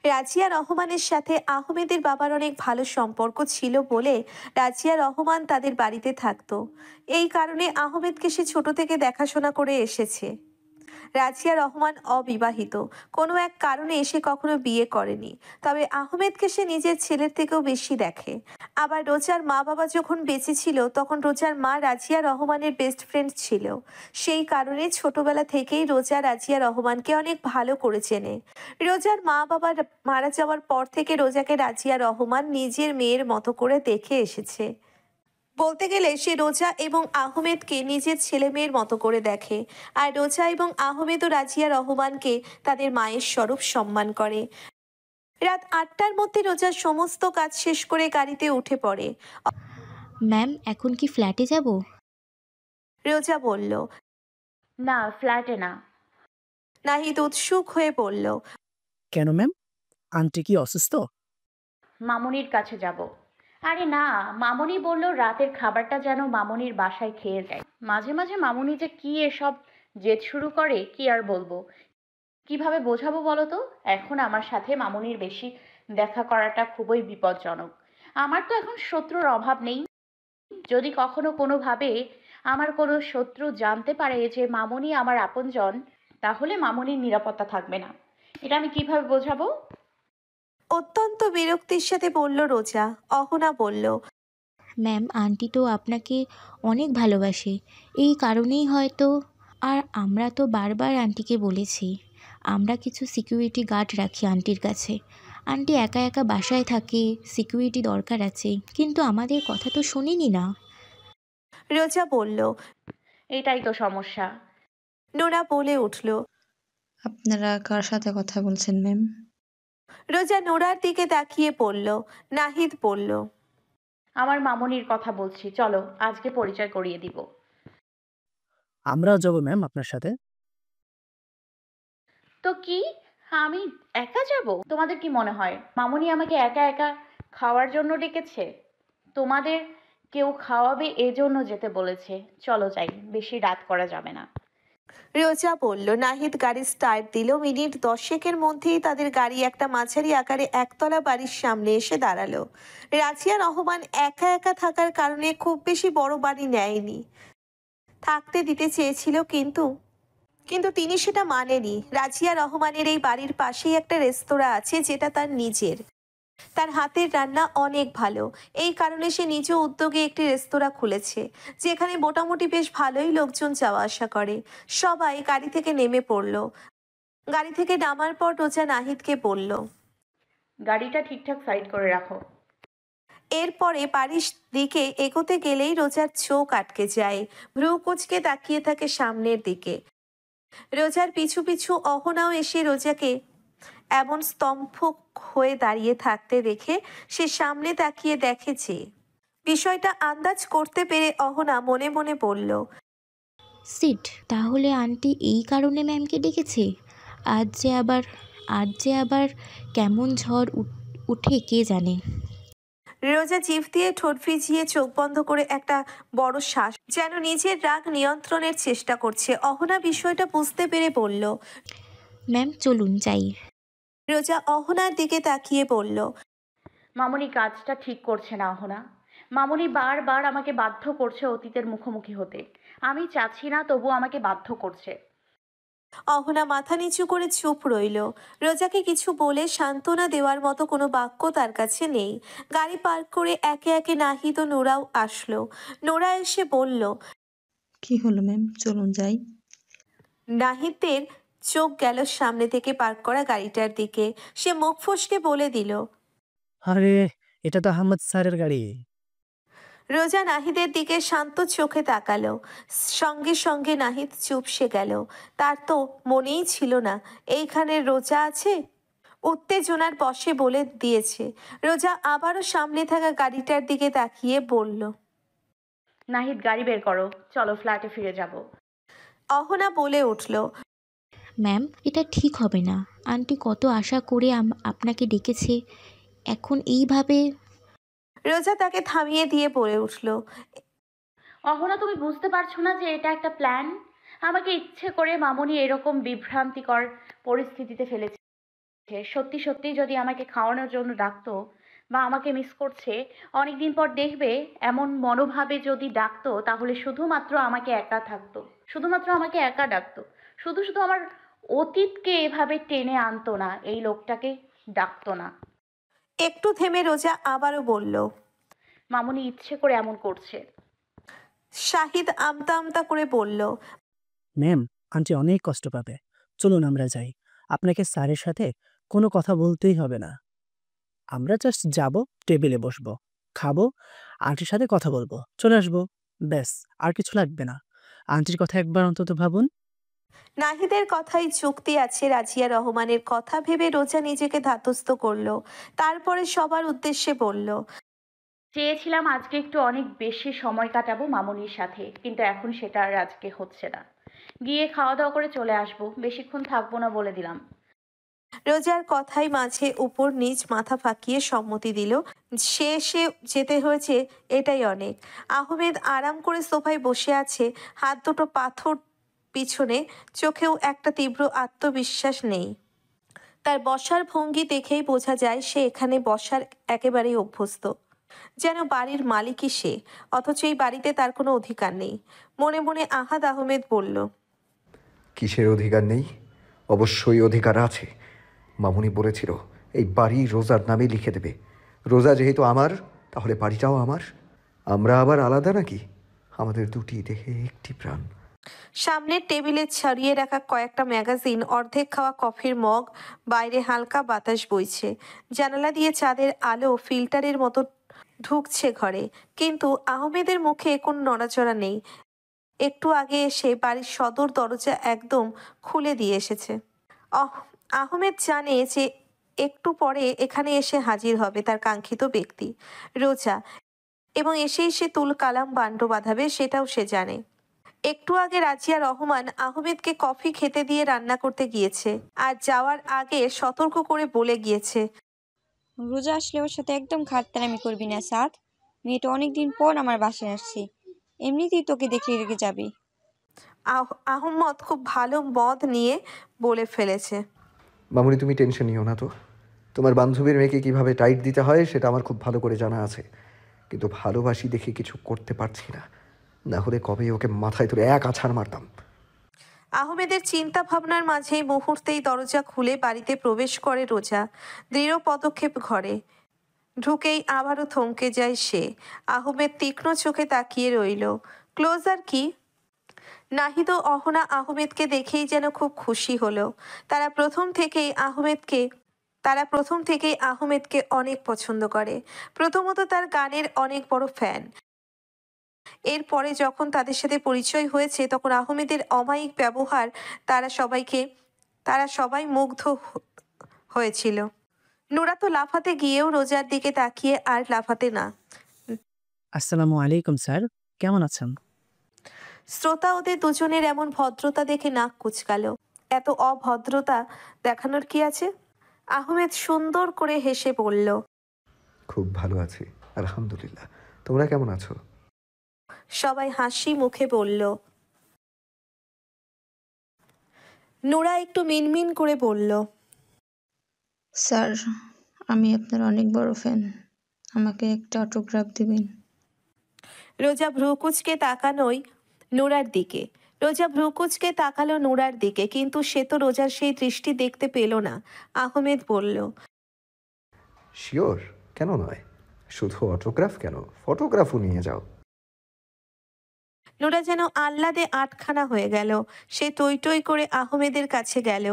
রাজিয়া রহমানের সাথে আহমেদের বাবার অনেক ভালো সম্পর্ক ছিল বলে রাজিয়া রহমান তাদের বাড়িতে থাকতো। এই কারণে আহমেদকে সে ছোট থেকে দেখাশোনা করে এসেছে। রাজিয়া রহমান অবিবাহিত, কোনো এক কারণে সে কখনো বিয়ে করেনি। তবে আহমেদকে সে নিজের ছেলের থেকেও বেশি দেখে। আবার রোজার মা বাবা যখন বেঁচে ছিল তখন রোজার মা রাজিয়া রহমানের বেস্ট ফ্রেন্ড ছিল। সেই কারণে ছোটবেলা থেকেই রোজা রাজিয়া রহমানকে অনেক ভালো করে চেনে। রোজার মা বাবা মারা যাওয়ার পর থেকে রোজাকে রাজিয়া রহমান নিজের মেয়ের মতো করে দেখে এসেছে। বলতে গেলে সে রোজা এবং আহমেদকে নিজের ছেলে মেয়ের মতো করে দেখে। আর রোজা এবং আহমেদ ও রাজিয়া রহমানকে তাদের মায়ের স্বরূপ সম্মান করে। রাত ৮টার মধ্যে রোজা সমস্ত কাজ শেষ করে গাড়িতে উঠে পড়ে। ম্যাম, এখন কি ফ্ল্যাটে যাব? রোজা বলল। না, ফ্ল্যাটে না। নাহিদ উৎসুক হয়ে বলল। কেন ম্যাম? আন্টি কি অসুস্থ? মামুনির কাছে যাব। আরে না, মামুনি বলল রাতের খাবারটা যেন মামুনির বাসায় খেয়ে যায়। মাঝে মাঝে মামুনি যে কি এসব জেদ শুরু করে কি আর বলবো। কিভাবে বোঝাবো বলো তো? এখন আমার সাথে মামুনির বেশি দেখা করাটা খুবই বিপজ্জনক। আমার তো এখন শত্রুর অভাব নেই। যদি কখনো কোনোভাবে আমার কোনো শত্রু জানতে পারে যে মামুনি আমার আপনজন, তাহলে মামুনির নিরাপত্তা থাকবে না। এটা আমি কিভাবে বোঝাবো? অত্যন্ত বিরক্তির সাথে বলল রোজা। অহনা বলল। ম্যাম, আন্টি তো আপনাকে অনেক ভালোবাসে, এই কারণেই হয়তো। আর আমরা তো বারবার আন্টিকে বলেছি আমরা কিছু সিকিউরিটি গার্ড রাখি আন্টির কাছে। আন্টি একা একা বাসায় থাকে, সিকিউরিটি দরকার আছে, কিন্তু আমাদের কথা তো শোনেনি না। রোজা বলল। এটাই তো সমস্যা। নোরা বলে উঠল। আপনারা কার সাথে কথা বলছেন ম্যাম? রোজা নোরার দিকে তাকিয়ে পড়ল। নাহিদ বলল। আমার মামুনির কথা বলছি, চলো আজকে পরিচয় করিয়ে দিব। আমরাও যাবো ম্যাম আপনার সাথে। তো কি, আমি একা যাব? তোমাদের কি মনে হয় মামুনি আমাকে একা একা খাওয়ার জন্য ডেকেছে? তোমাদের কেউ খাওয়াবে এজন্য যেতে বলেছে। চলো যাই, বেশি রাত করা যাবে না। রোজা বলল। নাহিদ গাড়ি স্টার্ট দিল। মিনিট 10-এর মধ্যেই তাদের গাড়ি একটা মাঝারি আকারে একতলা বাড়ির সামনে এসে দাঁড়ালো। রাজিয়া রহমান একা একা থাকার কারণে খুব বেশি বড় বাড়ি নেয়নি। থাকতে দিতে চেয়েছিল, কিন্তু কিন্তু তিনি সেটা মানেনি। রাজিয়া রহমানের এই বাড়ির পাশেই একটা রেস্তোরাঁ আছে যেটা তার নিজের। তার হাতের রান্না অনেক ভালো। এই কারণে সে নিজ উদ্যোগে একটি রেস্তোরাঁ খুলেছে, যেখানে মোটামুটি বেশ ভালোই লোকজন যাওয়া আসা করে। সবাই গাড়ি থেকে নেমে পড়ল। গাড়ি থেকে নামার পর রোজা নাহিদকে বলল। গাড়িটা ঠিকঠাক সাইড করে রাখো। এরপরে বাড়ির দিকে এগোতে গেলেই রোজার চোখ আটকে যায়। ভ্রু কুঁচকে তাকিয়ে থাকে সামনের দিকে। রোজার পিছু পিছু অহনাও এসে রোজাকে এমন স্তম্ভ হয়ে দাঁড়িয়ে থাকতে দেখে সে সামনে তাকিয়ে দেখেছে। বিষয়টা আন্দাজ করতে পেরে অহনা মনে মনে বলল। সিট, তাহলে আন্টি এই কারণে ম্যামকে ডেকেছে। আজ যে আবার আজ যে আবার কেমন ঝড় উঠে কে জানে। রোজা জিভ দিয়ে ঠোঁট ভিজিয়ে চোখ বন্ধ করে একটা বড় শ্বাস, যেন নিজের রাগ নিয়ন্ত্রণের চেষ্টা করছে। অহনা বিষয়টা বুঝতে পেরে বলল। ম্যাম চলুন যাই। রোজা অহনার দিকে তাকিয়ে বলল। মামুনি কাজটা ঠিক করছে না অহনা। মামুনি বারবার আমাকে বাধ্য করছে অতীতের মুখোমুখি হতে। আমি চাচ্ছি না, তবু আমাকে বাধ্য করছে। অহনা মাথা নিচু করে চুপ রইল। রোজাকে কিছু বলে সান্ত্বনা দেওয়ার মতো কোনো বাক্য তার কাছে নেই। গাড়ি পার্ক করে একে একে নাহিদ ও নোরাও আসলো। নোরা এসে বলল। কি হলো ম্যাম, চলুন যাই। নাহিদের চোখ গেল সামনে থেকে পার্ক করা গাড়িটার দিকে। সে মুখ ফসকে বলে দিল। আরে, এটা তো আহমদ স্যারের গাড়ি। রোজা নাহিদের দিকে শান্ত চোখে তাকালো। সঙ্গে সঙ্গে নাহিদ চুপসে গেল। তার তো মনেই ছিল না এইখানে রোজা আছে। উত্তেজনার বশে বলে দিয়েছে। রোজা আবারও সামনে থাকা গাড়িটার দিকে তাকিয়ে বলল। নাহিদ, গাড়ি বের করো, চলো ফ্ল্যাটে ফিরে যাব। অহনা বলে উঠল। ম্যাম, এটা ঠিক হবে না। আন্টি কত আশা করে আপনাকে ডেকেছে, এখন এইভাবে। রোজা তাকে থামিয়ে দিয়ে বলে উঠল। অহনা, তুমি বুঝতে পারছো না যে এটা একটা প্ল্যান? আমাকে ইচ্ছে করে মামুনি এরকম বিভ্রান্তিকর পরিস্থিতিতে ফেলেছে। সত্যি সত্যি যদি আমাকে খাওয়ানোর জন্য ডাকতো বা আমাকে মিস করছে অনেকদিন পর দেখবে এমন মনোভাবে যদি ডাকতো, তাহলে শুধুমাত্র আমাকে একা থাকতো, শুধুমাত্র আমাকে একা ডাকতো, শুধু শুধু আমার অতীতকে এভাবে টেনে আনতো না, এই লোকটাকে ডাকতো না। একটু থেমে রোজা আবারও বলল। মামুনি ইচ্ছে করে এমন করছে। শাহিদ আমতা আমতা করে বলল। ম্যাম, আন্টি অনেক কষ্ট পাবে। চলুন আমরা যাই। আপনাকে স্যারের সাথে কোনো কথা বলতেই হবে না। আমরা জাস্ট যাব, টেবিলে বসবো, খাবো, আন্টির সাথে কথা বলবো, চলে আসবো। ব্যাস, আর কিছু লাগবে না। আন্টির কথা একবার অন্তত ভাবুন। নাহিদের কথাই যুক্তি আছে। রাজিয়া রহমানের কথা ভেবে রোজা নিজেকে ধাতস্থ করলো। তারপরে সবার উদ্দেশ্যে বলল। চেয়েছিলাম আজকে একটু অনেক বেশি সময় কাটাবো মামুনির সাথে, কিন্তু এখন সেটা আর আজকে হচ্ছে না। গিয়ে খাওয়া দাওয়া করে চলে আসবো, বেশিক্ষণ থাকবো না বলে দিলাম। রোজার কথাই মাঝে উপর নিচ মাথা ফাঁকিয়ে সম্মতি দিল। সে যেতে হয়েছে, এটাই অনেক। আহমেদ আরাম করে সোফায় বসে আছে, হাত দুটো পাথর পিছনে, চোখেও একটা তীব্র আত্মবিশ্বাস নেই। তার বসার ভঙ্গি দেখেই বোঝা যায় সে এখানে বসার একেবারেই অভ্যস্ত, যেন বাড়ির মালিকই সে, অথচ এই বাড়িতে তার কোনো অধিকার নেই। মনে মনে আহাদ আহমেদ বলল। কিসের অধিকার নেই? অবশ্যই অধিকার আছে। মামুনি বলেছিল এই বাড়ি রোজার নামে লিখে দেবে। রোজা যেহেতু আমার, তাহলে বাড়িটাও আমার। আমরা আবার আলাদা নাকি? আমাদের দুটি দেহে একটি প্রাণ। সামনের টেবিলে ছড়িয়ে রাখা কয়েকটা ম্যাগাজিন, অর্ধেক খাওয়া কফির মগ, বাইরে হালকা বাতাস বইছে। জানালা দিয়ে চাঁদের আলো ফিল্টারের মতো ঢুকছে ঘরে, কিন্তু আহমেদের মুখে কোনো নড়াচড়া নেই। একটু আগে এসে বাড়ির সদর দরজা একদম খুলে দিয়ে এসেছে। আহমেদ জানে যে একটু পরে এখানে এসে হাজির হবে তার কাঙ্ক্ষিত ব্যক্তি রোজা, এবং এসেই সে তুল কালাম বাণ্ড বাঁধাবে, সেটাও সে জানে। একটু আগে রাজিয়া রহমান আহমেদকে কফি খেতে দিয়ে রান্না করতে গিয়েছে, আর যাওয়ার আগে সতর্ক করে বলে গিয়েছে। রোজা আসলে ওর সাথে একদম খাটতারামি করবি না সাদ। মেয়েটা অনেকদিন পর আমার বাসায় আসছে, এমনিতেই তোকে দেখে রেগে যাবে। আহমদ খুব ভালো মদ নিয়ে বলে ফেলেছে। মামুনি, তুমি টেনশন নিও না তো। তোমার বান্ধবীর মেয়েকে কিভাবে টাইট দিতে হয় সেটা আমার খুব ভালো করে জানা আছে। কিন্তু ভালোবাসি দেখে কিছু করতে পারছি না, না হলে কবে ওকে মাথায় তুলে এক আছাড় মারতাম। আহমেদের চিন্তা ভাবনার মাঝেই মুহূর্তেই দরজা খুলে বাড়িতে প্রবেশ করে রোজা। দৃঢ় পদক্ষেপ ঘরে ঢুকেই আবারও থমকে যায় সে। আহমেদ তীক্ষ্ণ চোখে তাকিয়ে রইল। ক্লোজার কি? নাহিদ ও অহনা আহমেদকে দেখেই যেন খুব খুশি হলো। তারা প্রথম থেকেই আহমেদকে অনেক পছন্দ করে। প্রথমত তার গানের অনেক বড় ফ্যান। এরপরে যখন তাদের সাথে পরিচয় হয়েছে, তখন আহমেদের অমায়িক ব্যবহার তারা সবাই মুগ্ধ হয়েছিল। নুরা তো লাফাতে গিয়েও রোজার দিকে তাকিয়ে আর লাফাতে না। আসসালামু আলাইকুম স্যার, কেমন আছেন? শ্রোতা ওদের দুজনের এমন ভদ্রতা দেখে নাক কুচকালো। এত অভদ্রতা দেখানোর কি আছে? আহমেদ সুন্দর করে হেসে বলল। খুব ভালো আছি, আলহামদুলিল্লাহ। তোমরা কেমন আছো? সবাই হাসি মুখে বলল। নুরা একটু মিনমিন করে বলল। স্যার, আমি আপনার অনেক বড় ফ্যান, আমাকে একটা অটোগ্রাফ দিবেন? রোজা ভ্রুকুচকে তাকালো নুরার দিকে, কিন্তু সে তো রোজার সেই দৃষ্টি দেখতে পেল না। আহমেদ বলল। শিওর, কেন নয়? শুধু অটোগ্রাফ কেন, ফটোগ্রাফও নিয়ে যাও। নুরা যেন আহ্লাদে আটখানা হয়ে গেল। সে টই টই করে আহমেদের কাছে গেল।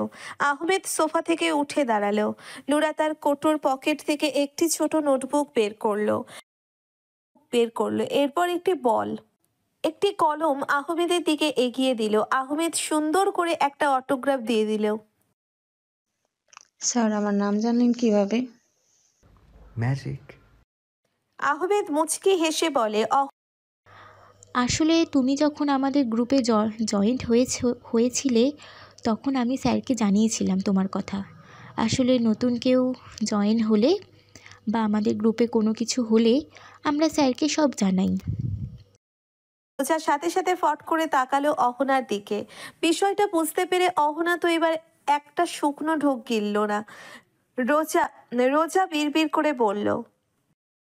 আহমেদ সোফা থেকে উঠে দাঁড়ালো। নুরা তার কোটোর পকেট থেকে একটি ছোট নোটবুক বের করলো। এরপর একটি কলম আহমেদের দিকে এগিয়ে দিল। আহমেদ সুন্দর করে একটা অটোগ্রাফ দিয়ে দিল। স্যার, আমার নাম জানলেন কিভাবে? ম্যাজিক। আহমেদ মুচকি হেসে বলে। আসলে তুমি যখন আমাদের গ্রুপে জয়েন্ট হয়েছিলে, তখন আমি স্যারকে জানিয়েছিলাম তোমার কথা। আসলে নতুন কেউ জয়েন হলে বা আমাদের গ্রুপে কোনো কিছু হলে আমরা স্যারকে সব জানাই। রোজার সাথে সাথে ফট করে তাকালো অহনার দিকে। বিষয়টা বুঝতে পেরে অহনা তো এবার একটা শুকনো ঢোক গিলল না। রোজা রোজা বিড়বিড় করে বলল,